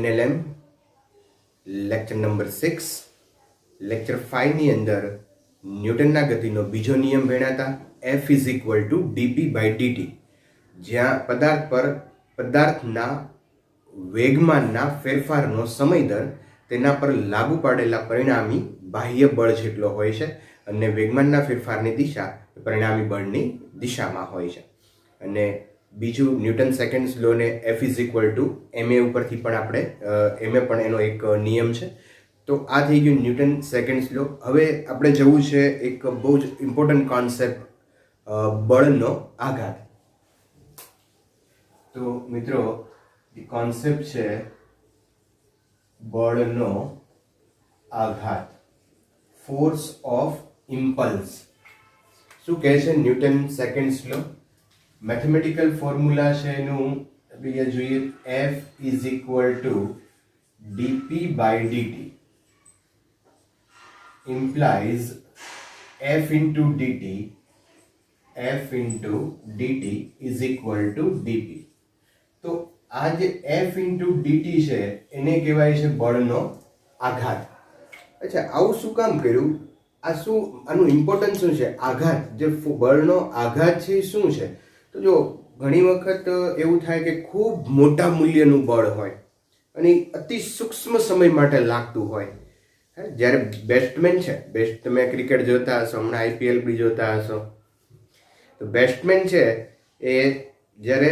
NLM lecture number 6 lecture 5 ની અંદર ન્યૂટનના ગતિનો બીજો નિયમ ભણ્યા હતા F is equal to dp by dt, જ્યાં પદાર્થ પર પદાર્થના વેગમાનના ફેરફારનો સમય દર તેના પર લાગુ પાડેલા પરિણામી બાહ્ય બળ જેટલો હોય છે અને વેગમાનના ફેરફારની દિશા પરિણામી બળની દિશામાં હોય છે. અને બીજું ન્યૂટન સેકન્ડ્સ લો ને F is equal two MA ઉપરથી પણ આપણે MA પણ એનો એક નિયમ છે. તો આ થઈ ગયું ન્યૂટન સેકન્ડ્સ લો. હવે આપણે જવું છે એક બહુ જ ઇમ્પોર્ટન્ટ કોન્સેપ્ટ, બળનો આઘાત. તો મિત્રો કોન્સેપ્ટ છે બળનો આઘાત, ફોર્સ ઓફ ઇમ્પલ્સ. શું કહે છે Newton seconds law? Mathematical formula છે એનું આપણે જોઈએ, F is equal to dp by dt implies F into dt is equal to dp. તો આ જે F into dt છે એને કહેવાય છે બળનો આઘાત. અચ્છા, આવું શું કામ કર્યું? આ શું, આનું ઇમ્પોર્ટન્સ શું છે? આઘાત, જે બળનો આઘાત છે શું છે? તો જો ઘણી વખત એવું થાય કે ખૂબ મોટા મૂલ્યનું બળ હોય અને અતિ સૂક્ષ્મ સમય માટે લાગતું હોય. જ્યારે બેટ્સમેન છે, તમે ક્રિકેટ જોતા હશો, હમણાં IPL બી જોતા હશો, તો બેટ્સમેન છે એ જ્યારે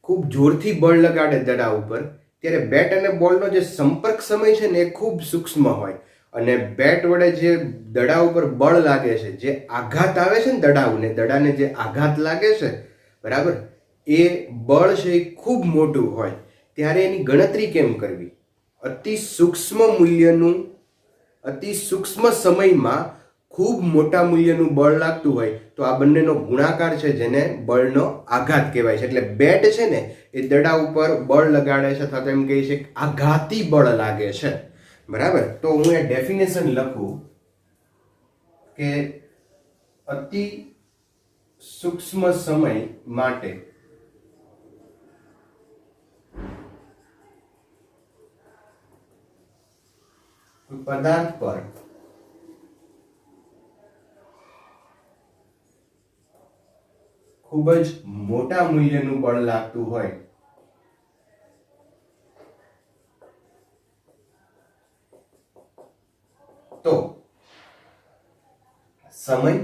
ખૂબ જોરથી બળ લગાડે દડા ઉપર, ત્યારે બેટ અને બોલનો જે સંપર્ક સમય છે ને એ ખૂબ સૂક્ષ્મ હોય અને બેટ વડે જે દડા ઉપર બળ લાગે છે, જે આઘાત આવે છે ને દડાને જે આઘાત લાગે છે, બરાબર, એ બળ છે એ ખૂબ મોટું હોય. ત્યારે એની ગણતરી કેમ કરવી? અતિ સૂક્ષ્મ મૂલ્યનું, અતિ સૂક્ષ્મ સમયમાં ખૂબ મોટા મૂલ્યનું બળ લાગતું હોય તો આ બંનેનો ગુણાકાર છે જેને બળનો આઘાત કહેવાય છે. એટલે બેટ છે ને એ દડા ઉપર બળ લગાડે છે, અથવા તો એમ કહે છે આઘાતી બળ લાગે છે, બરાબર. તો હું એ ડેફિનેશન લખું કે અતિ સૂક્ષ્મ સમય માટે પદાર્થ પર ખૂબ જ મોટા મૂલ્યનું બળ લાગતું હોય તો સમય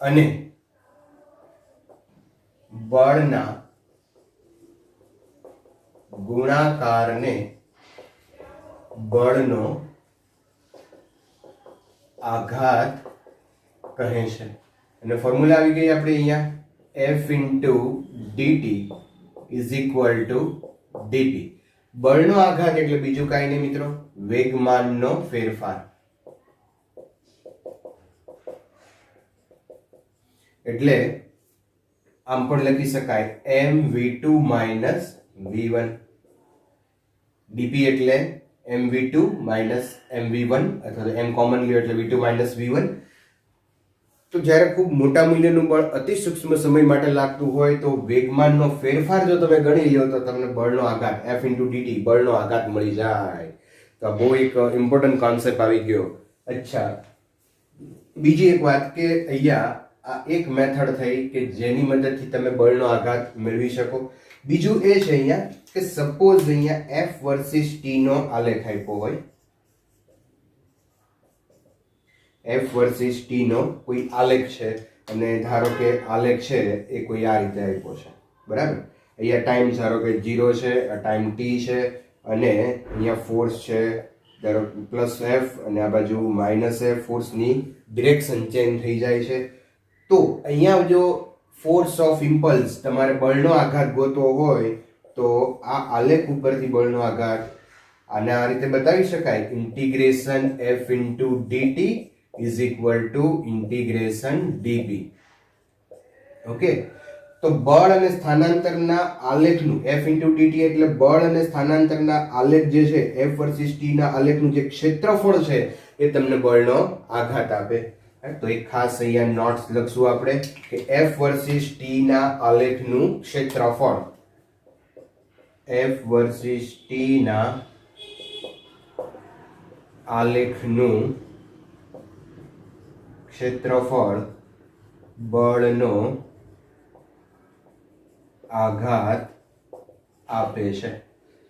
અને બળના ગુણાકારને બળનો આઘાત કહે છે. અને ફોર્મ્યુલા આવી ગઈ આપણે અહીંયા, F into dt is equal to dp. બળનો આઘાત એટલે બીજું કાંઈ નહીં મિત્રો, વેગમાનનો ફેરફાર. એટલે આમ પણ લખી શકાય mv2 minus v1. dp એટલે mv2 minus mv1, અથવા તો m કોમન લ્યો એટલે v2 minus v1. તો જ્યારે ખૂબ મોટા મૂલ્યનું બળ અતિ સૂક્ષ્મ સમય માટે લાગતું હોય તો વેગમાનનો ફેરફાર જો તમે ગણી લો તો તમને બળનો આઘાત F into dt બળનો આઘાત મળી જાય. તો આ બહુ એક ઇમ્પોર્ટન્ટ કોન્સેપ્ટ આવી ગયો. અચ્છા, બીજી એક વાત કે અહીંયા આ એક મેથડ થઈ કે જેની મદદથી તમે બળનો આઘાત મેળવી શકો. બીજું એ છે અહીંયા કે સપોઝ અહીંયા F વર્સિસ T નો આલેખ આપ્યો હોય, F વર્સિસ T નો કોઈ આલેખ છે અને ધારો કે આલેખ છે એ કોઈ આ રીતે આપ્યો છે, બરાબર. અહીંયા ટાઈમ ધારો કે 0 છે, આ ટાઈમ T છે અને અહીંયા ફોર્સ છે ધારો +F અને આ બાજુ -F. ફોર્સની ડિરેક્શન ચેન્જ થઈ જાય છે. તો અહીંયા જો ફોર્સ ઓફ ઇમ્પલ્સ તમારે બળનો આઘાત ગોતવો હોય તો આ આલેખ ઉપરથી બળનો આઘાત આને આ રીતે બતાવી શકાય, integration F into dt is equal to integration dp. Okay, તો બળ અને સ્થાનાંતરના આલેખનું F into dt એટલે બળ અને સ્થાનાંતરના આલેખ જે છે F versus T ના આલેખનું જે ક્ષેત્રફળ છે એ તમને બળનો આઘાત આપે. તો એક ખાસ અહીંયા નોટ્સ લખશું આપણે કે F વર્સિસ T ના આલેખનું ક્ષેત્રફળ એફ વર્સિસ ટી ના આલેખનું ક્ષેત્રફળ બળનો આઘાત આપે છે.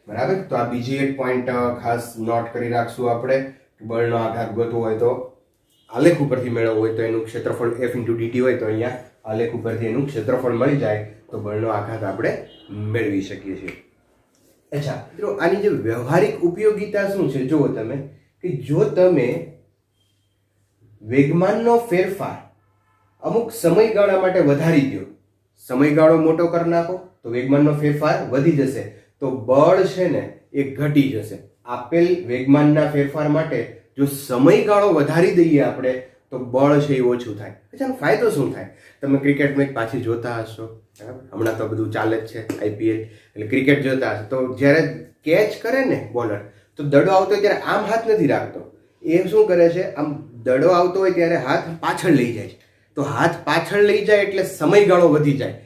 બરાબર, તો આ બીજી એક પોઈન્ટ ખાસ નોટ કરી રાખશું આપણે. બળનો આઘાત ગોતવો હોય તો આલેખ ઉપરથી મેળવવો હોય તો એનું ક્ષેત્રફળ F × dt હોય તો અહીંયા આલેખ ઉપરથી એનું ક્ષેત્રફળ મળી જાય તો બળનો આઘાત આપણે મેળવી શકીએ છીએ. અચ્છા મિત્રો, આની જે વ્યવહારિક ઉપયોગિતા શું છે જુઓ તમે, કે જો તમે વેગમાનનો ફેરફાર અમુક સમયગાળા માટે વધારી દો, સમયગાળો મોટો કરી નાખો તો વેગમાનનો ફેરફાર વધી જશે, તો બળ છે ને એ ઘટી જશે. આપેલ વેગમાનના ફેરફાર માટે જો સમયગાળો વધારી દઈએ આપણે તો બળ છે એ ઓછું થાય. અચ્છા, આનો ફાયદો શું થાય? તમે ક્રિકેટ મેચ પાછી જોતા હશો, હમણાં તો બધું ચાલે જ છે IPL, એટલે ક્રિકેટ જોતા હશો તો જ્યારે કેચ કરે ને બોલર, તો દડો આવતો હોય ત્યારે આમ હાથ નથી રાખતો, એ શું કરે છે, આમ દડો આવતો હોય ત્યારે હાથ પાછળ લઈ જાય છે. તો હાથ પાછળ લઈ જાય એટલે સમયગાળો વધી જાય,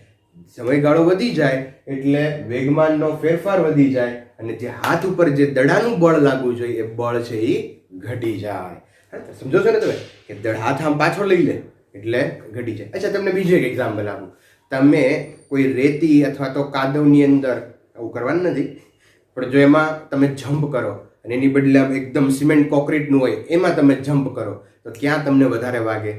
સમયગાળો વધી જાય એટલે વેગમાનનો ફેરફાર વધી જાય અને જે હાથ ઉપર જે દડાનું બળ લાગવું જોઈએ એ બળ છે એ ઘટી જાય. સમજો છો ને તમે કે હાથ આમ પાછળ લઈ લે એટલે ઘટી જાય. અચ્છા, તમને બીજું એક એક્ઝામ્પલ આપું. તમે કોઈ રેતી અથવા તો કાદવની અંદર આવું કરવાનું નથી, પણ જો એમાં તમે જમ્પ કરો અને એની બદલે એકદમ સિમેન્ટ કોન્ક્રીટનું હોય એમાં તમે જમ્પ કરો તો ક્યાં તમને વધારે વાગે?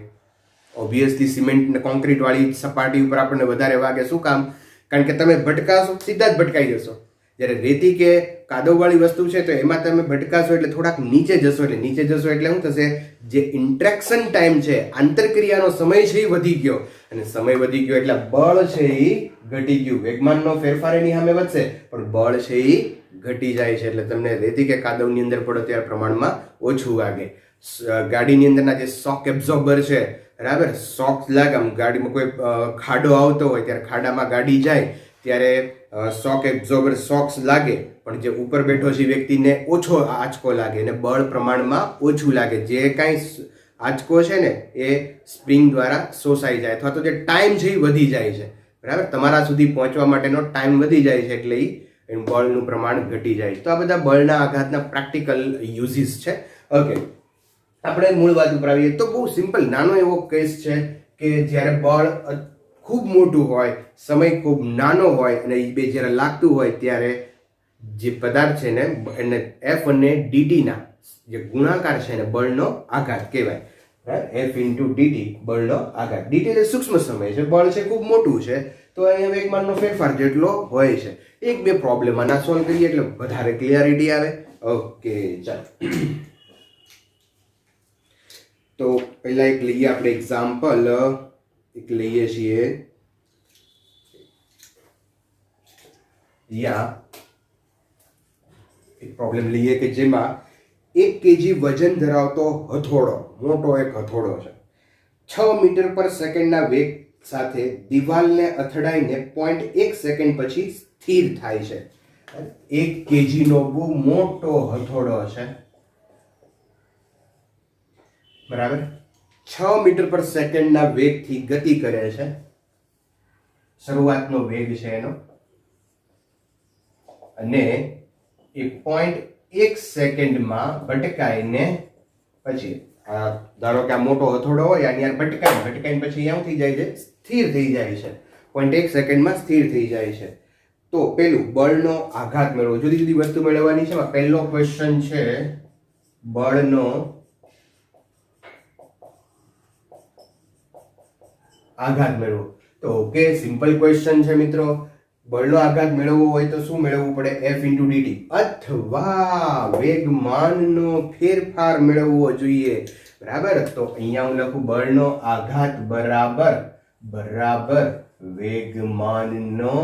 ઓબ્વિયસલી સિમેન્ટ ને કોન્ક્રીટ વાળી સપાટી ઉપર આપણને વધારે વાગે. શું કામ? કારણ કે તમે ભટકાશો સીધા જ ભટકાઈ જશો. જ્યારે રેતી કે કાદવવાળી વસ્તુ છે તો એમાં તમે ભટકાશો એટલે થોડાક નીચે જશો, એટલે નીચે જશો એટલે શું થશે, જે ઇન્ટરેક્શન ટાઈમ છે, આંતરક્રિયાનો સમય છે એ વધી ગયો, અને સમય વધી ગયો એટલે બળ છે એ ઘટી ગયું. વેગમાનનો ફેરફાર એની સામે વધશે પણ બળ છે એ ઘટી જાય છે, એટલે તમને રેતી કે કાદવની અંદર પડો ત્યારે પ્રમાણમાં ઓછું વાગે. ગાડીની અંદરના જે શોક એબ્ઝોર્બર છે, બરાબર, શોક લાગે, આમ ગાડીમાં કોઈ ખાડો આવતો હોય ત્યારે ખાડામાં ગાડી જાય ત્યારે શોક એબ્ઝોર્બર શોક્સ લાગે, પણ જે ઉપર બેઠો છે વ્યક્તિને ઓછો આંચકો લાગે અને બળ પ્રમાણમાં ઓછું લાગે. જે કાંઈ આંચકો છે ને એ સ્પ્રિંગ દ્વારા શોષાઈ જાય અથવા તો જે ટાઈમ છે એ વધી જાય છે. બરાબર, તમારા સુધી પહોંચવા માટેનો ટાઈમ વધી જાય છે એટલે એનું બળનું પ્રમાણ ઘટી જાય છે. તો આ બધા બળના આઘાતના પ્રેક્ટિકલ યુઝિસ છે. ઓકે, આપણે મૂળ વાત ઉપર આવીએ તો બહુ સિમ્પલ નાનો એવો કેસ છે કે જ્યારે બળ ખૂબ મોટું હોય, સમય ખૂબ નાનો હોય અને એ બે જ્યારે લાગતું હોય ત્યારે જે પદાર્થ છે ને એને F અને dt ના જે ગુણાકાર છે ને બળનો આઘાત કહેવાય. F × dt બળનો આઘાત. dt એટલે સૂક્ષ્મ સમય છે, બળ છે ખૂબ મોટું છે, તો અહીંયા વેગમાનનો ફેરફાર જેટલો હોય છે. એક બે પ્રોબ્લેમ આના સોલ્વ કરીએ એટલે વધારે ક્લિયરિટી આવે. ઓકે, ચાલો તો પહેલા એક લઈએ આપણે એક્ઝામ્પલ, એક લઈએ છીએ યા એક પ્રોબ્લેમ લઈએ કે જેમાં 1 kg વજન ધરાવતો હથોડો, મોટો એક હથોડો છે, 6 મીટર પર સેકન્ડના વેગ સાથે દિવાલને અથડાઈને 0.1 સેકન્ડ પછી સ્થિર થાય છે. 1 kg નો બહુ મોટો હથોડો છે, બરાબર, 6 મીટર પર સેકન્ડના વેગથી ગતિ કરે છે. શરૂઆતનો વેગ છે એનો, અને એ 0.1 સેકન્ડમાં ભટકાઈને પછી ધારો કે આ મોટો હથોડો હોય આની ભટકાઈને પછી શું થઈ જાય છે, સ્થિર થઈ જાય છે. 0.1 સેકન્ડમાં સ્થિર થઈ જાય છે. તો પેલું બળનો આઘાત મેળવો, જુદી જુદી વસ્તુ મેળવવાની છે. પહેલો ક્વેશ્ચન છે બળનો આઘાત મેળવો. તો ઓકે, સિમ્પલ ક્વેશ્ચન છે મિત્રો. બળનો આઘાત મેળવવો હોય તો શું મેળવવું પડે? F × dt અથવા વેગમાનનો ફેરફાર મેળવવો જોઈએ. બરાબર, તો અહીંયા હું લખું બળનો આઘાત બરાબર વેગમાનનો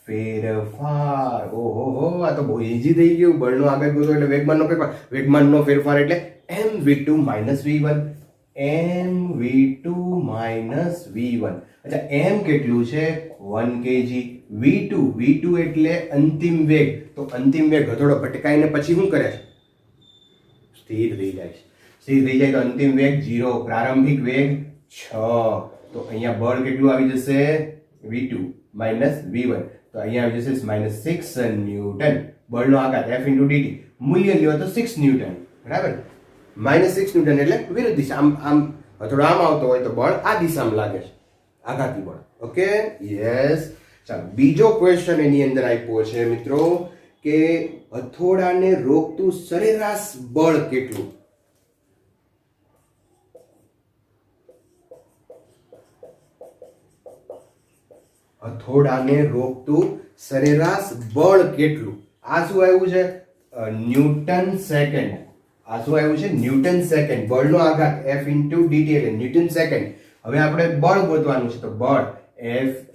ફેરફાર. ઓહો, આ તો બહુ ઈઝી થઈ ગયું. બળનો આઘાત ગોતો એટલે વેગમાનનો ફેરફાર. વેગમાનનો ફેરફાર એટલે mv2 - v1, mv2 - v1. અચ્છા, m કેટલું છે? 1 kg. v2 એટલે અંતિમ વેગ. તો અંતિમ વેગ હથોડો ભટકાઈને પછી શું કરે છે? સ્થિર થઈ જાય છે. સ્થિર થઈ જાય તો અંતિમ વેગ 0, પ્રારંભિક વેગ 6. તો અહીંયા બળ કેટલું આવી જશે? v2 - v1. તો અહીંયા આવી જશે -6 ન્યૂટન. બળનો આઘાત F * dt મૂલ્ય લ્યો તો 6 ન્યૂટન, બરાબર. -6 ન્યૂટન એટલે વિરુદ્ધ દિશા. આમ થોડો આમ આવતો હોય તો બળ આ દિશામાં લાગે છે, આઘાતી બળ. Okay, yes. ચાલો, બીજો ક્વેશ્ચન એની અંદર આપ્યો છે મિત્રો કે હથોડાને રોકતું સરેરાશ બળ કેટલું? હથોડાને રોકતું સરેરાશ બળ કેટલું? આ શું આવ્યું છે? Newton second. આ શું આવ્યું છે? Newton second. બળનો આઘાત F * dt એટલે ન્યૂટન સેકન્ડ. હવે આપણે બળ ગોતવાનું છે, તો બળ F =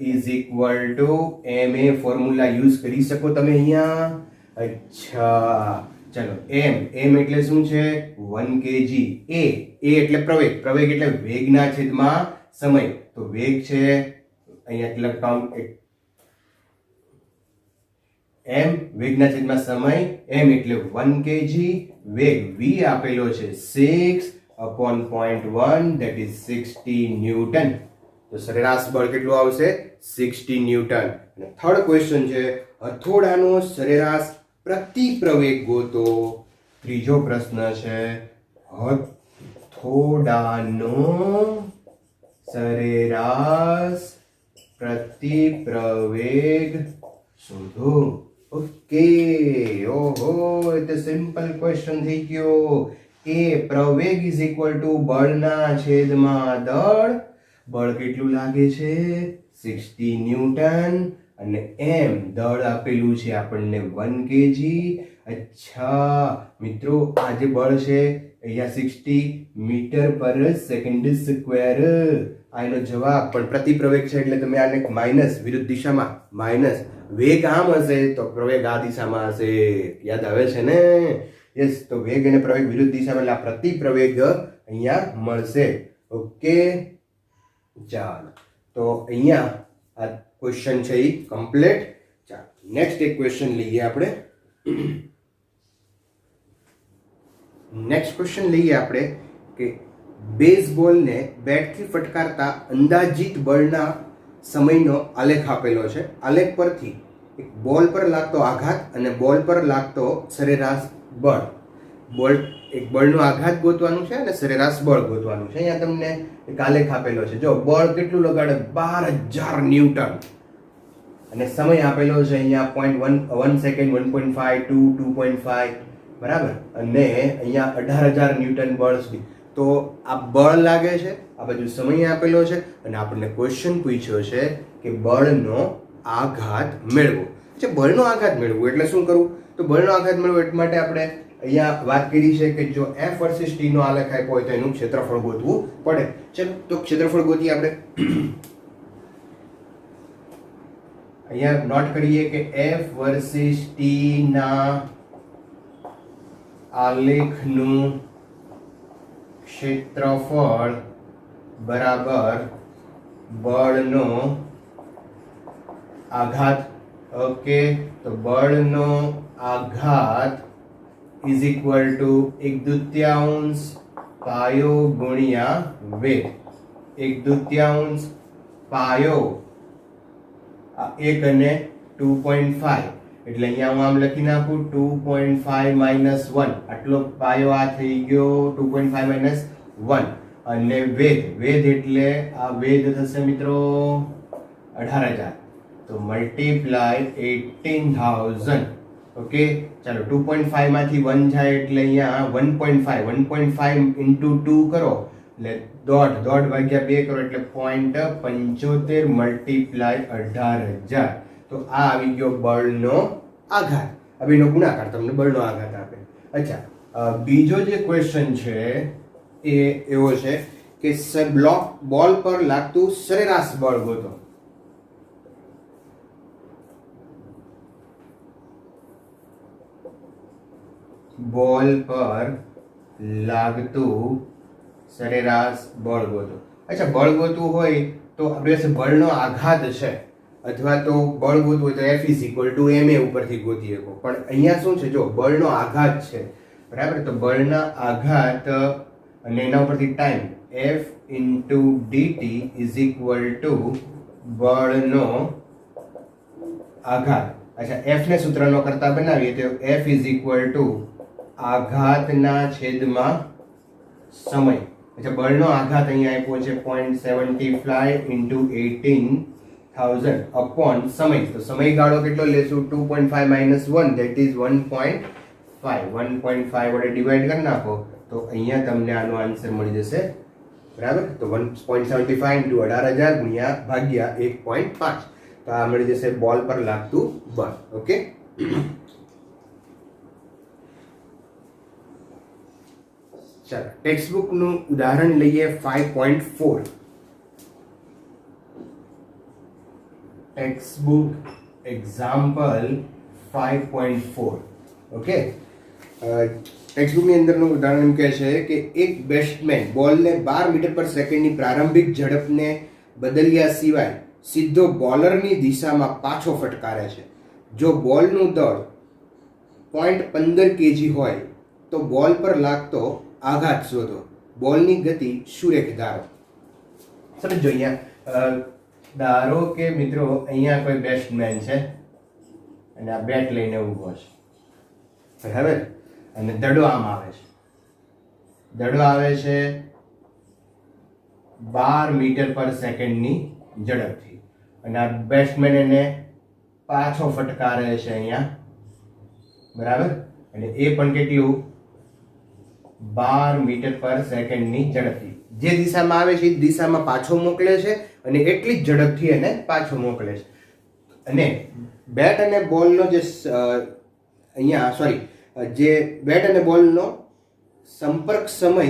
ma ફોર્મ્યુલા યુઝ કરી શકો તમે અહીંયા. અચ્છા, ચલો. m એટલે શું છે? 1 kg. a એટલે પ્રવેગ. પ્રવેગ એટલે વેગના છેદમાં સમય. તો વેગ છે અહીંયા લખતા m, વેગના છેદમાં સમય. m એટલે 1 kg. વેગ v આપેલો છે 6/0.1 that is 60 ન્યૂટન. તો સરેરાશ બળ કેટલું આવશે? 60 ન્યૂટન. અને થર્ડ ક્વેશ્ચન છે હથોડાનો સરેરાશ પ્રતિ પ્રવેગ ગોતો. ત્રીજો પ્રશ્ન છે હથોડાનો સરેરાશ પ્રતિ પ્રવેગ શોધો. ઓકે, ઓહો, એ તો સિમ્પલ ક્વેશ્ચન થઈ ગયો. એ પ્રવેગ = બળના છેદમાં દળ. બળ કેટલું લાગે છે? 60 ન્યૂટન. અને m દળ આપેલું છે આપણને 1 kg. અચ્છા મિત્રો, આ જે બળ છે અહીંયા 60 મીટર/સેકન્ડ². આ એનો જવાબ. પણ પ્રતિ પ્રવેગ છે એટલે તમે આને માઇનસ, વિરુદ્ધ દિશામાં માઇનસ. વેગ આમ હશે તો પ્રવેગ આ દિશામાં હશે. યાદ આવે છે ને? યસ. તો વેગ અને પ્રવેગ વિરુદ્ધ દિશામાં એટલે આ પ્રતિ પ્રવેગ અહીંયા મળશે. ઓકે, ચાલો. તો અહીંયા આ ક્વેશ્ચન છે એ કમ્પ્લીટ. ચાલો, નેક્સ્ટ એક ક્વેશ્ચન લઈએ આપણે. નેક્સ્ટ ક્વેશ્ચન લઈએ આપણે કે બેઝબોલને બેટથી ફટકારતા અંદાજિત બળના સમયનો આલેખ આપેલો છે. આલેખ પરથી એક બોલ પર લાગતો આઘાત અને બોલ પર લાગતો સરેરાશ બળ. એક બળનો આઘાત ગોતવાનું છે અને સરેરાશ બળ ગોતવાનું છે. અહીંયા તમને એક આલેખ આપેલો છે. જો બળ કેટલું લગાડે? 12000 ન્યૂટન. અને સમય આપેલો છે અહીંયા 0.1 સેકન્ડ, 1.5, 2, 2.5, બરાબર. અને અહીંયા 18000 ન્યૂટન બળ સુધી. તો આ બળ લાગે છે, આ બાજુ સમય આપેલો છે, અને આપણને ક્વેશ્ચન પૂછ્યો છે કે બળનો આઘાત મેળવો. એટલે બળનો આઘાત મેળવવો એટલે શું કરવું? તો બળનો આઘાત મેળવવો એટલા માટે આપણે અહીંયા વાત કરી છે કે જો F વર્સિસ T નો આલેખ આપ્યો હોય તો એનું ક્ષેત્રફળ ગોતવું પડે. ચલો, તો ક્ષેત્રફળ ગોતીએ આપણે. અહીંયા નોટ કરીએ કે F વર્સિસ T ના આલેખનું ક્ષેત્રફળ બરાબર બળનો આઘાત. ઓકે, તો બળનો આઘાત = 1/2 પાયો ગુણ્યા વેગ. 1/2 પાયો 1 અને 2.5 એટલે અહીંયા હું આમ લખી નાખું 2.5 - 1. આટલો પાયો આ થઈ ગયો 2.5 - 1. અને વેગ એટલે આ વેગ થશે મિત્રો 18000. તો મલ્ટીપ્લાય 18000. ઓકે, ચાલો. 2.5 માંથી 1 જાય એટલે અહીંયા 1.5 × 2 કરો એટલે દોઢ ભાગ્યા 2 કરો એટલે 0.75 મલ્ટીપ્લાય 18000. તો આ આવી ગયો બળનો આઘાત. હવે એનો ગુણાકાર તમને બળનો આઘાત આપે. અચ્છા, બીજો જે ક્વેશ્ચન છે એ એવો છે કે બોલ પર લાગતું સરેરાશ બળ ગોતો. બોલ પર લાગતું સરેરાશ બળ ગોતો. અચ્છા, બળ ગોતવું હોય તો આપણી પાસે બળનો આઘાત છે, અથવા તો બળ ગોતવું હોય તો F = ma ઉપરથી ગોતી શકો. પણ અહીંયા શું છે? જો બળનો આઘાત છે, બરાબર. તો બળના આઘાત અને એના ઉપરથી ટાઈમ F * dt = બળનો આઘાત. અચ્છા, એફ ને સૂત્રનો કરતા બનાવીએ તો એફ ઇઝ ઇક્વલ ટુ આઘાતના છેદમાં સમય. અચ્છા, બળનો આઘાત અહીંયા આપ્યો છે 0.75 ઇન્ટુ 18,000 અપોન સમય. તો સમયગાળો કેટલો લેશું? 2.5 માઇનસ 1 ધેટ ઇઝ 1.5. 1.5 વડે ડિવાઈડ કરી નાખો તો અહીંયા તમને આનો આન્સર મળી જશે. બરાબર? તો 1.75 ઇન્ટુ 18,000 ગુણ્યા ભાગ્યા 1.5. તો આ મળી જશે બોલ પર લાગતું બળ. ઓકે, ચાલો ટેક્સ્ટ નું ઉદાહરણ લઈએ 5.4. Textbook example 5.4. Okay, text બુકની અંદરનું ઉદાહરણ એમ કહે છે કે એક બેટ્સમેન બોલને 12 મીટર પર સેકન્ડની પ્રારંભિક ઝડપને બદલ્યા સિવાય સીધો બોલરની દિશામાં પાછો ફટકારે છે. જો બોલનું દળ 0.15 kg હોય તો બોલ પર લાગતો આઘાત શોધો. બોલની ગતિ સુરેખ ધારો. સમજો અહીંયા ધારો કે મિત્રો અહીંયા કોઈ બેટ્સમેન છે અને આ બેટ લઈને ઊભો છે, બરાબર? અને દડો આમ આવે છે. દડો આવે છે 12 મીટર પર સેકન્ડની ઝડપથી અને આ બેટ્સમેન એને પાછો ફટકારે છે અહીંયા, બરાબર? અને એ પણ કેટલું? 12 મીટર પર સેકન્ડની ઝડપથી. જે દિશામાં આવે છે એ દિશામાં પાછો મોકલે છે અને એટલી જ ઝડપથી એને પાછો મોકલે છે. અને બેટ અને બોલનો જે અહીંયા જે બેટ અને બોલનો સંપર્ક સમય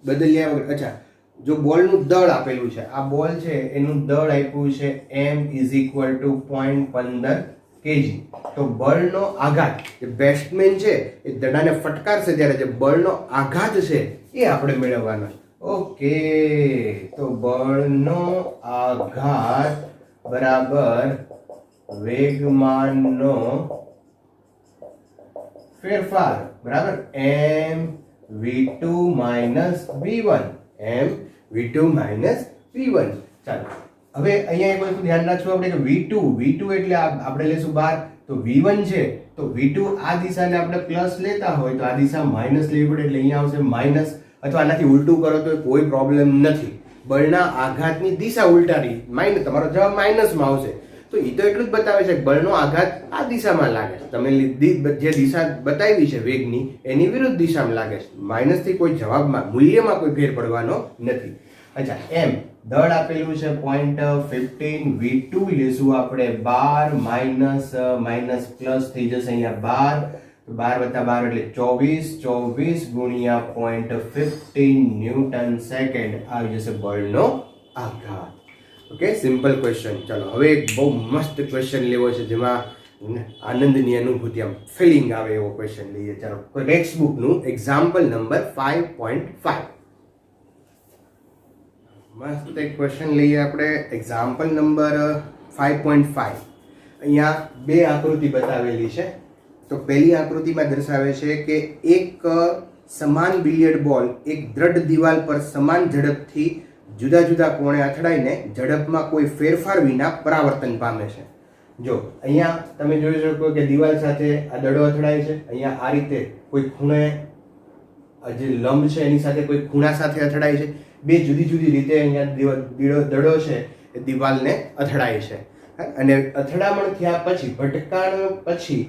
બદલ્યા વગર. અચ્છા, જો બોલનું દળ આપેલું છે, આ બોલ છે એનું દળ આપ્યું છે m is equal two 0.15 kg. તો બળનો આઘાત, જે બેટ્સમેન છે એ દડાને ફટકારશે ત્યારે જે બળનો આઘાત છે એ આપણે મેળવવાનો છે. ઓકે, તો બળનો આઘાત બરાબર વેગમાનનો ફેરફાર, બરાબર? m v2 minus v1. m v2 minus v1. ચાલો હવે અહીંયા એક વસ્તુ ધ્યાન રાખશું આપણે કે v2 એટલે આપણે લેશું 12. તો v1 છે તો v2 આ દિશાને આપણે પ્લસ લેતા હોય તો આ દિશા માઇનસ લેવી પડે, એટલે અહીંયા આવશે માઇનસ. અથવા આનાથી ઉલટું કરો તો કોઈ પ્રોબ્લેમ નથી. બળના આઘાતની દિશા ઉલટાડી માઇનસ, તમારો જવાબ માઇનસમાં આવશે. તો એ તો એટલું જ બતાવે છે કે બળનો આઘાત આ દિશામાં લાગે છે. તમે જે દિશા બતાવી છે વેગની એની વિરુદ્ધ દિશામાં લાગે છે. માઇનસથી કોઈ જવાબમાં મૂલ્યમાં કોઈ ફેર પડવાનો નથી. અચ્છા, એમ દળ આપેલું છે 0.15, v2 લેશું આપણે 12 માઇનસ પ્લસ થઈ જશે અહીંયા 12 વત્તા 12 એટલે 24 ગુણ્યા 0.15 ન્યૂટન સેકન્ડ આવી જશે બળનો આઘાત. Okay, simple question. ચાલો હવે એક બહુ મસ્ત ક્વેશ્ચન લેવો છે જેમાં આનંદની અનુભૂતિ, આમ ફિલિંગ આવે એવો ક્વેશ્ચન લઈએ. ચાલો, ટેક્સ્ટ બુકનું એક્ઝામ્પલ નંબર 5.5. મસ્ત એક ક્વેશ્ચન લઈએ આપણે, એક્ઝામ્પલ નંબર 5.5. અહીંયા બે આકૃતિ બતાવેલી છે. તો પહેલી આકૃતિમાં દર્શાવે છે કે એક સમાન બિલિયર્ડ બોલ એક દ્રઢ દિવાલ પર સમાન ઝડપથી જુદા જુદા કોણે અથડાઈને ઝડપમાં કોઈ ફેરફાર વિના પરાવર્તન પામે છે. જો અહીંયા તમે જોઈ શકો કે દિવાલ સાથે આ દડો અથડાય છે. અહીંયા આ રીતે કોઈ ખૂણે જે લંબ છે એની સાથે કોઈ ખૂણા સાથે અથડાય છે. બે જુદી જુદી રીતે અહીંયા દડો છે એ દિવાલને અથડાય છે. અને અથડામણ થયા પછી, ભટકાણ પછી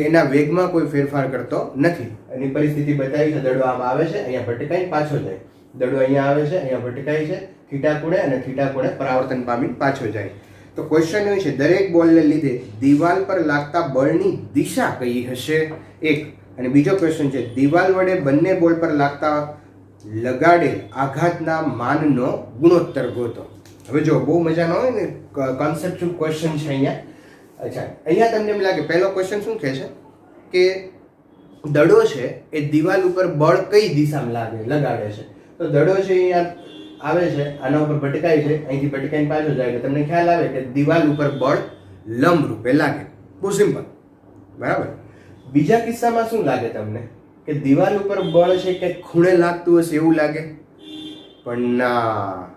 એના વેગમાં કોઈ ફેરફાર કરતો નથી. એની પરિસ્થિતિ બતાવી છે. દડો આમ આવે છે, અહીંયા ભટકાઈ પાછો જાય. દડો અહીંયા આવે છે, અહીંયા ભટકાય છે થીટા ખૂણે અને થીટા ખૂણે પરાવર્તન પામી પાછો જાય. તો ક્વેશ્ચન એ છે દરેક બોલને લીધે દિવાલ પર લાગતા બળની દિશા કઈ હશે? એક. અને બીજો ક્વેશ્ચન છે દિવાલ વડે બંને બોલ પર લાગતા લગાડેલ આઘાતના માનનો ગુણોત્તર ગોતો. હવે જો બહુ મજાનો હોય ને કોન્સેપ્ચ્યુઅલ ક્વેશ્ચન છે અહીંયા. અચ્છા, અહીંયા તમને એમ લાગે પહેલો ક્વેશ્ચન શું કહે છે કે દડો છે એ દિવાલ ઉપર બળ કઈ દિશામાં લગાડે છે. તો દડો છે અહીંયા આવે છે, આના ઉપર ભટકાય છે, અહીંથી ભટકાઈને પાછો જાય એટલે તમને ખ્યાલ આવે કે દિવાલ ઉપર બળ લંબ રૂપે લાગે. બહુ સિમ્પલ, બરાબર? બીજા કિસ્સામાં શું લાગે તમને કે દિવાલ ઉપર બળ છે કે ખૂણે લાગતું હશે એવું લાગે? પણ ના,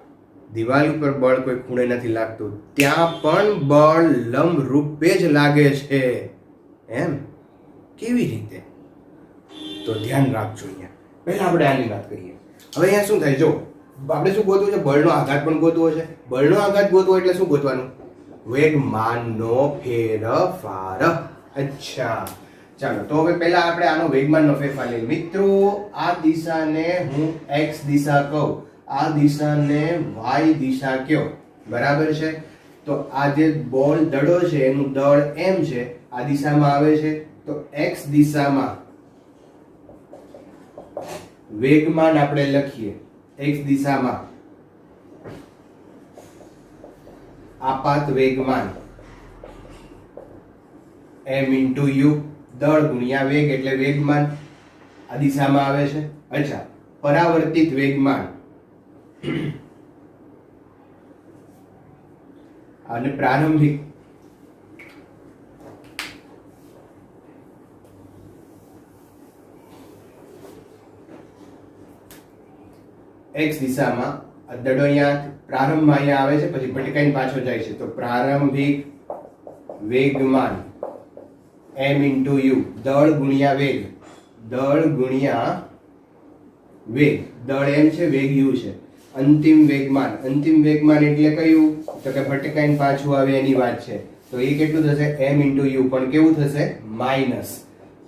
દિવાલ ઉપર બળ કોઈ ખૂણે નથી લાગતું, ત્યાં પણ બળ લંબ રૂપે જ લાગે છે. એમ કેવી રીતે? તો ધ્યાન રાખજો. અહીંયા પહેલા આપણે આની વાત કરીએ. હવે અહીંયા શું થાય, જો આપણે શું ગોતવું છે, બળનો આઘાત પણ ગોતવો છે. બળનો આઘાત ગોતવો એટલે શું ગોતવાનું? વેગમાનનો ફેરફાર. અચ્છા, ચાલો તો હવે પહેલા આપણે આનો વેગમાનનો ફેરફાર લઈએ. મિત્રો, આ દિશાને હું x દિશા કહું, આ દિશાને y દિશા કહો, બરાબર છે? તો આ જે બોલ દડો છે એનું દળ m છે, આ દિશામાં આવે છે, તો x દિશામાં વેગમાન આપણે લખીએ. x દિશામાં આપાત વેગમાન m into u, દળ ગુણ્યા વેગ એટલે વેગમાન આ દિશામાં આવે છે. અચ્છા, પરાવર્તિત વેગમાન અને પ્રારંભિક x દિશામાં દડો અહીંયા પ્રારંભમાં અહીંયા આવે છે, પછી ભટકાઈને પાછો જાય છે, તો પ્રારંભિક વેગમાન m into u, દળ ગુણ્યા વેગ, દળ ગુણ્યા વેગ, દળ m છે, વેગ u છે. અંતિમ વેગમાન, અંતિમ વેગમાન એટલે કયું? તો કે ભટકાઈને પાછું આવે એની વાત છે. તો એ કેટલું થશે? m into u, પણ કેવું થશે? માઇનસ,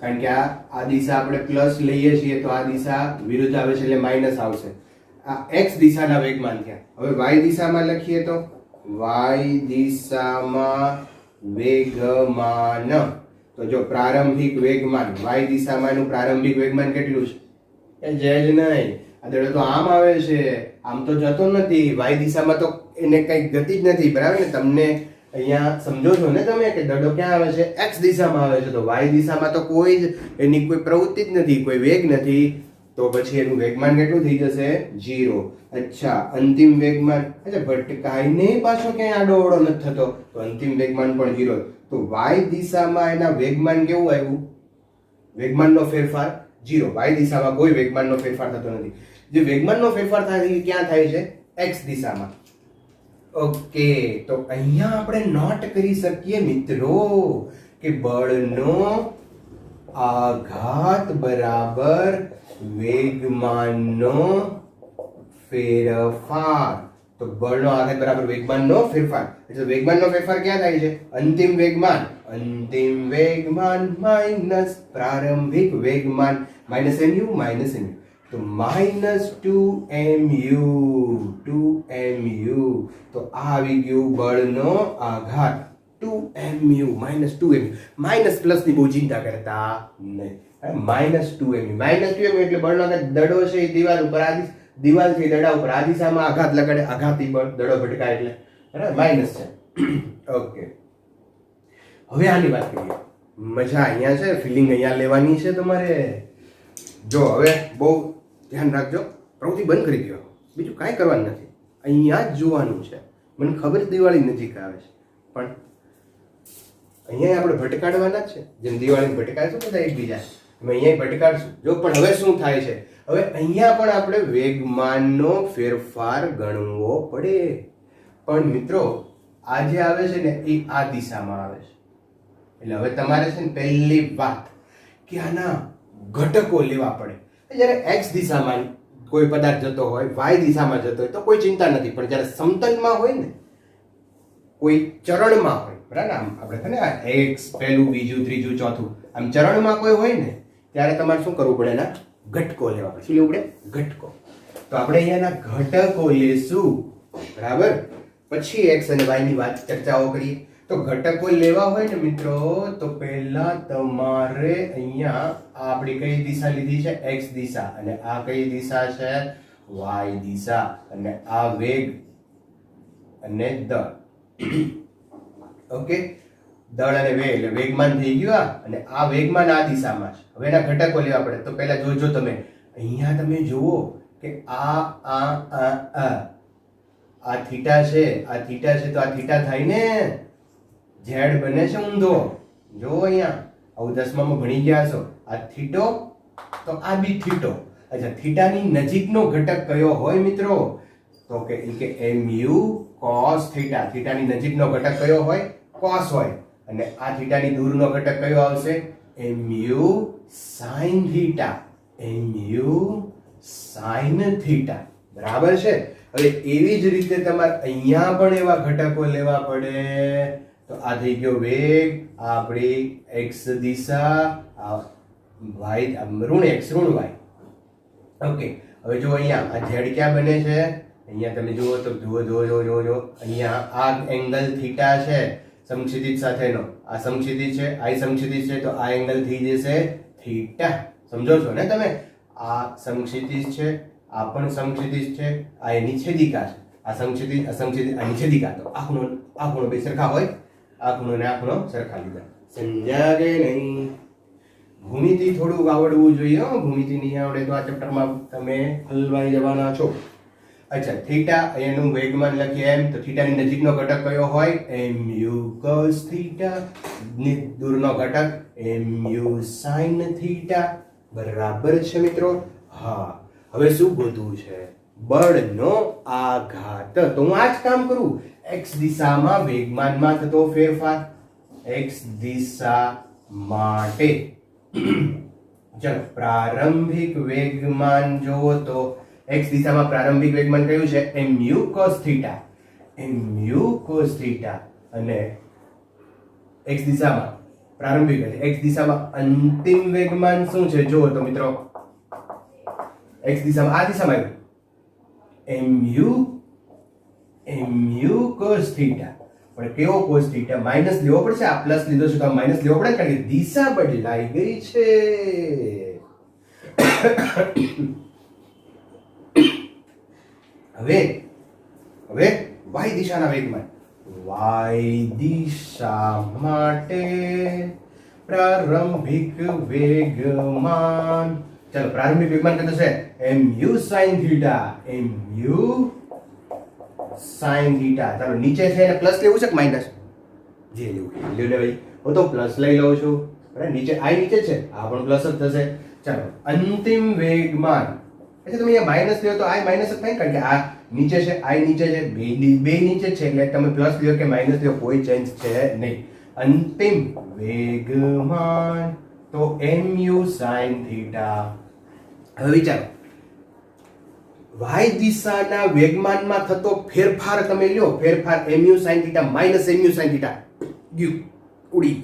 કારણ કે આ દિશા આપણે પ્લસ લઈએ છીએ તો આ દિશા વિરુદ્ધ આવે છે એટલે માઇનસ આવશે. આ x દિશાના વેગમાન થયા. હવે y દિશામાં લખીએ તો y દિશામાં વેગમાન, તો જો પ્રારંભિક વેગમાન y દિશામાંનું પ્રારંભિક વેગમાન કેટલું છે? એ જ નહીં, આ દડો તો આમ આવે છે, આમ તો જતો નથી. y દિશામાં તો એને કઈ ગતિ જ નથી, બરાબર ને? તમને અહીંયા સમજો છો ને તમે કે દડો ક્યાં આવે છે? x દિશામાં આવે છે, તો y દિશામાં તો કોઈ જ એની કોઈ પ્રવૃત્તિ જ નથી, કોઈ વેગ નથી, તો પછી એનું વેગમાન કેટલું થઈ જશે? 0. અચ્છા, અંતિમ વેગમાન, એટલે ભટકાઈને પાછો ક્યાંય આડો અવળો નથી થતો, તો અંતિમ વેગમાન પણ 0. તો y દિશામાં એના વેગમાન કેવું આવ્યું? વેગમાનનો ફેરફાર 0. y દિશામાં કોઈ વેગમાનનો ફેરફાર થતો નથી. જે વેગમાનનો ફેરફાર થાય છે ક્યાં થાય છે? x દિશામાં. ઓકે, તો અહીંયા આપણે નોટ કરી શકીએ મિત્રો કે બળનો આઘાત બરાબર વેગમાનનો ફેરફાર. તો બળનો આઘાત બરાબર વેગમાનનો ફેરફાર. એટલે વેગમાનનો ફેરફાર ક્યાં થાય છે? અંતિમ વેગમાન, અંતિમ વેગમાન માઇનસ પ્રારંભિક વેગમાન, માઇનસ mu, માઇનસ mu, તો માઇનસ 2mu, 2mu. તો આ આવી ગયું બળનો આઘાત 2mu, minus 2mu. Minus plus ની બહુ ચિંતા કરતા નહીં, માઇનસ 2mu. માઇનસ 2mu એટલે બળનો આઘાત, દડો છે એ દિવાલ ઉપર, આ દિવાલથી દડા ઉપર આ દિશામાં આઘાત લગાડે, આઘાતી બળ, દડો ભટકાય એટલે બરાબર માઇનસ છે. ઓકે, હવે આની વાત કરીએ. મજા અહીંયા છે, ફિલિંગ અહીંયા લેવાની છે તમારે. જો હવે બહુ ધ્યાન રાખજો, પ્રવૃત્તિ બંધ કરી દો, બીજું કાંઈ કરવાનું નથી, અહીંયા જ જોવાનું છે. મને ખબર દિવાળી નજીક આવે છે, પણ અહીંયા આપણે ભટકાડવાના જ છે, જેમ દિવાળી ભટકાડશું બધા એકબીજા, અમે અહીંયા ભટકાડશું. જો પણ હવે શું થાય છે, હવે અહીંયા પણ આપણે વેગમાનનો ફેરફાર ગણવો પડે. પણ મિત્રો આ જે આવે છે ને એ આ દિશામાં આવે છે, એટલે હવે તમારે છે ને પહેલી વાત કે આના ઘટકો લેવા પડે. જ્યારે x દિશામાં કોઈ પદાર્થ જતો હોય, y દિશામાં જતો હોય તો કોઈ ચિંતા નથી, પણ જ્યારે સમતલમાં હોય ને, કોઈ ચરણમાં હોય, બરાબર, આમ આપણે કહે ને x પહેલું, બીજું, ત્રીજું, ચોથું, આમ ચરણમાં કોઈ હોય ને, ત્યારે તમારે શું કરવું પડે? એના ઘટકો લેવા પડે. શું લેવું પડે? ઘટકો. તો આપણે અહીંયાના ઘટકો લેશું, બરાબર, પછી x અને y ની વાત ચર્ચાઓ કરીએ. તો ઘટકો લેવા હોય ને મિત્રો, તો પહેલા તમારે અહીંયા આપણી કઈ દિશા લીધી છે? x દિશા, અને આ કઈ દિશા છે? y દિશા, અને આ વેગ અને દળ. ઓકે, દળ અને વેગ એટલે વેગમાન થઈ ગયું, અને આ વેગમાન આ દિશામાં છે. હવે એના ઘટકો લેવા પડે. તો પહેલા જોજો તમે અહીંયા, તમે જુઓ કે આ થીટા છે, આ થીટા છે, તો આ થીટા થાય ને, ઝેડ બને છે ઊંધો. જો અહીંયા આવું 10મામાં ભણી ગયા છો, આ થીટો, તો આ બી થીટો. અચ્છા, થીટાની નજીકનો ઘટક કયો હોય મિત્રો? તો કે mu cos થીટા, થીટાની નજીકનો ઘટક કયો હોય? cos હોય. અને આ થીટાની દૂરનો ઘટક કયો આવશે? mu sin theta, mu sin theta. બરાબર છે. હવે એવી જ રીતે તમારે અહીંયા પણ એવા ઘટકો લેવા પડે. તો આ થઈ ગયો વેગ, આ આપણી x દિશા, આ y ઋણ x ઋણ y. ઓકે, હવે જો અહીંયા આ z ક્યાં બને છે? અહીંયા તમે જુઓ તો જુઓ અહીંયા આ એંગલ થીટા છે સમક્ષિતિજ સાથેનો, આ સમક્ષિતિજ છે, આ સમક્ષિતિજ છે, તો આ એંગલ થઈ જશે થીટા. સમજો છો ને તમે? આ સમક્ષિતિજ છે, આ પણ સમક્ષિતિજ છે, આ એની છેદિકા છે. આ સમક્ષિતિજ, અસમક્ષિતિજ, આની છેદિકા. તો આ ખૂણો બે સરખા હોય, આ ખૂણો ને આ ખૂણો સરખા લીધા. સમજ્યા કે નહીં? ભૂમિતિ થોડું આવડવું જોઈએ. ભૂમિતિ નહીં આવડે તો આ ચેપ્ટરમાં તમે હલવાઈ જવાના છો. અચ્છા, થીટા એનું વેગમાન લખીએ એમ, તો થીટાની નજીકનો ઘટક કયો હોય? mu cos theta. દૂરનો ઘટક mu sin થીટા. બરાબર છે મિત્રો? હા. હવે શું ગોતવું છે? બળનો આઘાત. તો હું આ જ કામ કરું. x દિશામાં વેગમાનમાં થતો ફેરફાર, x દિશા માટે ચલો પ્રારંભિક વેગમાન જોવો તો x દિશામાં પ્રારંભિક વેગમાન કયું છે? mu cos theta, mu cos theta. અને x દિશામાં પ્રારંભિક એટલે x દિશામાં અંતિમ વેગમાન શું છે? જુઓ તો મિત્રો, x દિશામાં આ દિશામાં આવ્યું mu cos થીટા. પણ કેવો cos થીટા? માઈનસ લેવો પડશે. આ પ્લસ લીધો છે તો માઈનસ લેવો પડે કારણ કે દિશા બદલાઈ ગઈ છે. હવે y દિશાના વેગમાન, y દિશા માટે પ્રારંભિક વેગમાન. ચલો પ્રારંભિક વેગમાન કેટલું છે? mu sin theta, mu sin theta. ચાલો નીચે છે એને પ્લસ લેવું છે કે માઈનસ? જે લેવું લે ભાઈ, હું તો પ્લસ લઈ લઉં છું. બરાબર, નીચે i નીચે છે, આ પણ પ્લસ જ થશે. ચાલો અંતિમ વેગમાન, એટલે તમે અહીંયા માઈનસ લ્યો તો i માઈનસ જ થાય કારણ કે આ નીચે છે, i નીચે છે, બે નીચે છે, એટલે તમે પ્લસ લ્યો કે માઈનસ લ્યો કોઈ ચેન્જ છે નહીં. અંતિમ વેગમાન તો mu sin થીટા. હવે વિચારો, y દિશાના વેગમાનમાં થતો ફેરફાર તમે લ્યો, ફેરફાર mu sin theta minus mu sin theta ગયું, ઉડી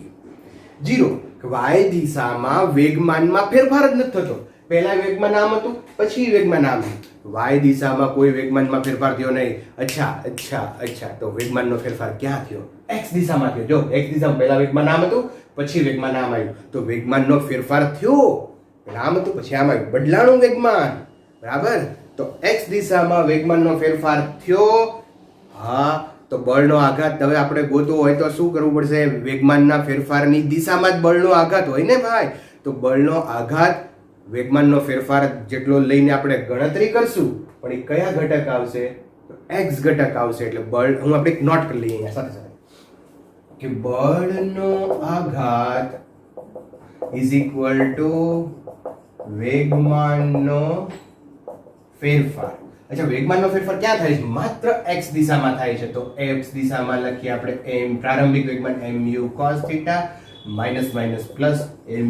ગયું 0. y દિશામાં વેગમાનમાં ફેરફાર જ નથી થતો. પહેલા વેગમાન આમ હતું, પછી વેગમાન આમ. y દિશામાં કોઈ વેગમાનમાં ફેરફાર થયો નહીં. અચ્છા, તો વેગમાનનો ફેરફાર ક્યાં થયો? x દિશામાં થયો. જો x દિશામાં પહેલા વેગમાન આમ હતું, પછી વેગમાન આમ આવ્યું, તો વેગમાનનો ફેરફાર થયો. પહેલા આમ હતું, પછી આમ આવ્યું, બદલાણું વેગમાન. બરાબર, તો x દિશામાં વેગમાનનો ફેરફાર થયો. હા, તો બળનો આઘાત હવે આપણે ગોતવો હોય તો શું કરવું પડશે? વેગમાનના ફેરફારની દિશામાં જ બળનો આઘાત હોય ને ભાઈ. તો બળનો આઘાત વેગમાનનો ફેરફાર જેટલો લઈને આપણે ગણતરી કરશું, પણ એ કયા ઘટક આવશે? તો x ઘટક આવશે. એટલે બળ, હું આપણે એક નોટ કરી લઈએ અહીંયા સાથે કે બળનો આઘાત ઇઝ ઇક્વલ ટુ વેગમાનનો ફેરફાર. અચ્છા, વેગમાનનો ફેરફાર ક્યાં થાય છે? માત્ર x દિશામાં થાય છે. તો x દિશામાં લખીએ આપણે પ્રારંભિક વેગમાન mu cos theta minus plus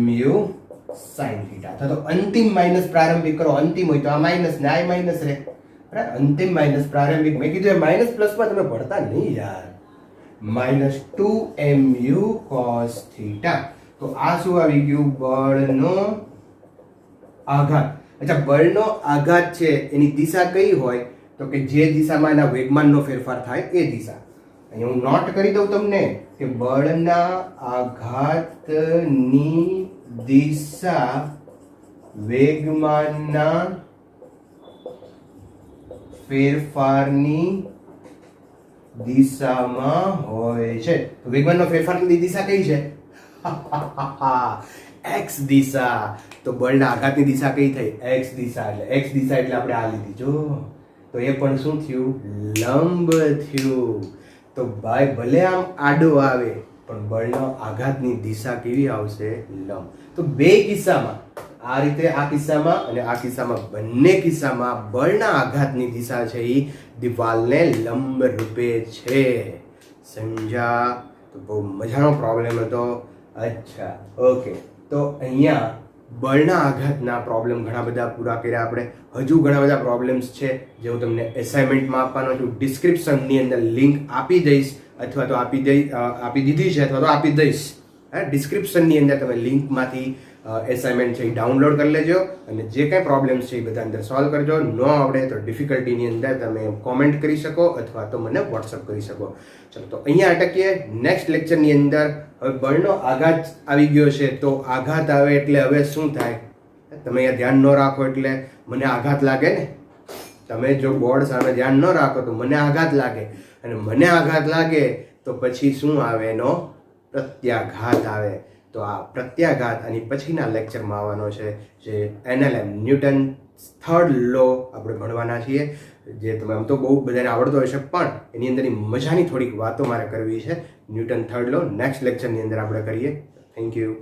mu sin theta. તો અંતિમ માઈનસ પ્રારંભિક કરો, અંતિમ હોય તો આ માઈનસ ને આ માઈનસ રહે. બરાબર, અંતિમ માઈનસ પ્રારંભિક. મેં કીધું માઈનસ પ્લસમાં તમે ભણતા નહીં યાર. Minus 2 mu cos theta. તો આ શું આવી ગયું? બળનો આઘાત. અચ્છા, બળનો આઘાત છે એની દિશા કઈ હોય? તો કે જે દિશામાં એના વેગમાનનો ફેરફાર થાય એ દિશા. અહીંયા હું નોટ કરી દઉં તમને કે બળના આઘાતની દિશા વેગમાનના ફેરફારની દિશામાં હોય છે. તો વેગમાનનો ફેરફારની દિશા કઈ છે? x દિશા. તો બળના આઘાતની દિશા કઈ થઈ? x દિશા. એટલે x દિશા એટલે આપણે આ લીધી. જો તો એ પણ શું થયું? લંબ થયું. તો ભાઈ ભલે આમ આડો આવે પણ બળનો આઘાતની દિશા કેવી આવશે? લંબ. તો બે કિસ્સામાં આ રીતે આ કિસ્સામાં અને આ કિસ્સામાં બંને કિસ્સામાં બળના આઘાતની દિશા છે એ દિવાલને લંબ રૂપે છે. સમજા? તો બહુ મજાનો પ્રોબ્લેમ હતો. અચ્છા, ઓકે. તો અહીંયા બળના આઘાતના પ્રોબ્લેમ ઘણા બધા પૂરા કર્યા આપણે. હજુ ઘણા બધા પ્રોબ્લેમ્સ છે જે હું તમને એસાઇનમેન્ટમાં આપવાનો છું. ડિસ્ક્રિપ્શનની અંદર લિંક આપી દઈશ, અથવા તો આપી દીધી છે, અથવા તો આપી દઈશ. ડિસ્ક્રિપ્શનની અંદર તમે લિંકમાંથી એસાઇનમેન્ટ છે એ ડાઉનલોડ કરી લેજો અને જે કાંઈ પ્રોબ્લેમ્સ છે એ બધા અંદર સોલ્વ કરજો. ન આવડે તો ડિફિકલ્ટીની અંદર તમે કોમેન્ટ કરી શકો અથવા તો મને વોટ્સઅપ કરી શકો. ચલો, તો અહીંયા અટકીએ. નેક્સ્ટ લેક્ચરની અંદર હવે બળનો આઘાત આવી ગયો છે, તો આઘાત આવે એટલે હવે શું થાય? તમે અહીંયા ધ્યાન ન રાખો એટલે મને આઘાત લાગે ને. તમે જો બોર્ડ સામે ધ્યાન ન રાખો તો મને આઘાત લાગે, અને મને આઘાત લાગે તો પછી શું આવે? એનો પ્રત્યાઘાત આવે. તો આ પ્રત્યાઘાત અને પછીના લેક્ચરમાં આવવાનો છે, જે NLM ન્યૂટન થર્ડ લો આપણે ભણવાના છીએ, જે તમે આમ તો બહુ બધાને આવડતો હશે, પણ એની અંદરની મજાની થોડીક વાતો મારે કરવી છે. ન્યૂટન થર્ડ લો નેક્સ્ટ લેક્ચરની અંદર આપણે કરીએ. Thank you.